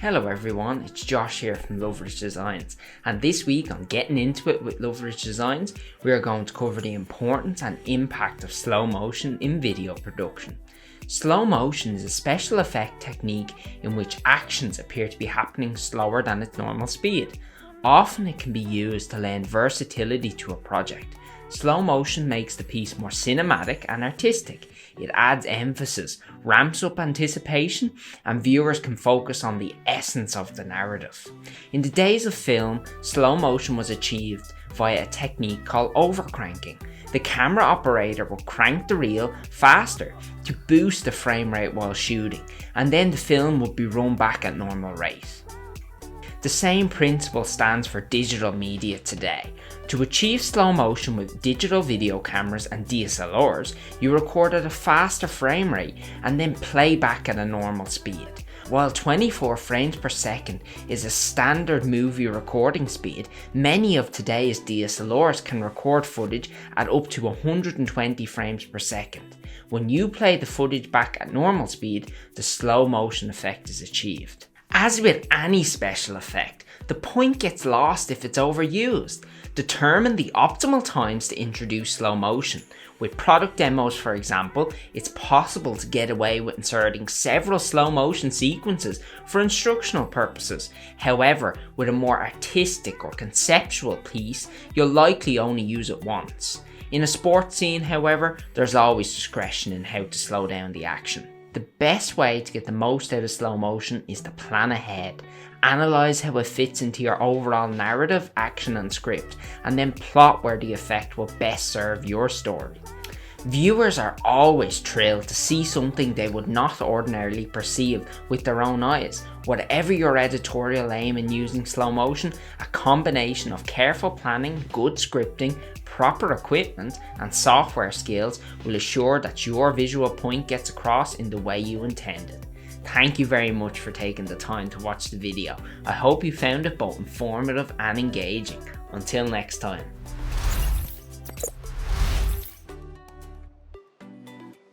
Hello everyone, it's Josh here from Loveridge Designs, and this week on Getting Into It with Loveridge Designs, we are going to cover the importance and impact of slow motion in video production. Slow motion is a special effect technique in which actions appear to be happening slower than its normal speed. Often it can be used to lend versatility to a project. Slow motion makes the piece more cinematic and artistic. It adds emphasis, ramps up anticipation, and viewers can focus on the essence of the narrative. In the days of film, slow motion was achieved via a technique called overcranking. The camera operator will crank the reel faster to boost the frame rate while shooting, and then the film would be run back at normal rate. The same principle stands for digital media today. To achieve slow motion with digital video cameras and DSLRs, you record at a faster frame rate and then play back at a normal speed. While 24 frames per second is a standard movie recording speed, many of today's DSLRs can record footage at up to 120 frames per second. When you play the footage back at normal speed, the slow motion effect is achieved. As with any special effect, the point gets lost if it's overused. Determine the optimal times to introduce slow motion. With product demos, for example, it's possible to get away with inserting several slow motion sequences for instructional purposes. However, with a more artistic or conceptual piece, you'll likely only use it once. In a sports scene, however, there's always discretion in how to slow down the action. The best way to get the most out of slow motion is to plan ahead. Analyse how it fits into your overall narrative, action and script, and then plot where the effect will best serve your story. Viewers are always thrilled to see something they would not ordinarily perceive with their own eyes. Whatever your editorial aim in using slow motion, a combination of careful planning, good scripting, proper equipment and software skills will assure that your visual point gets across in the way you intended. Thank you very much for taking the time to watch the video. I hope you found it both informative and engaging. Until next time.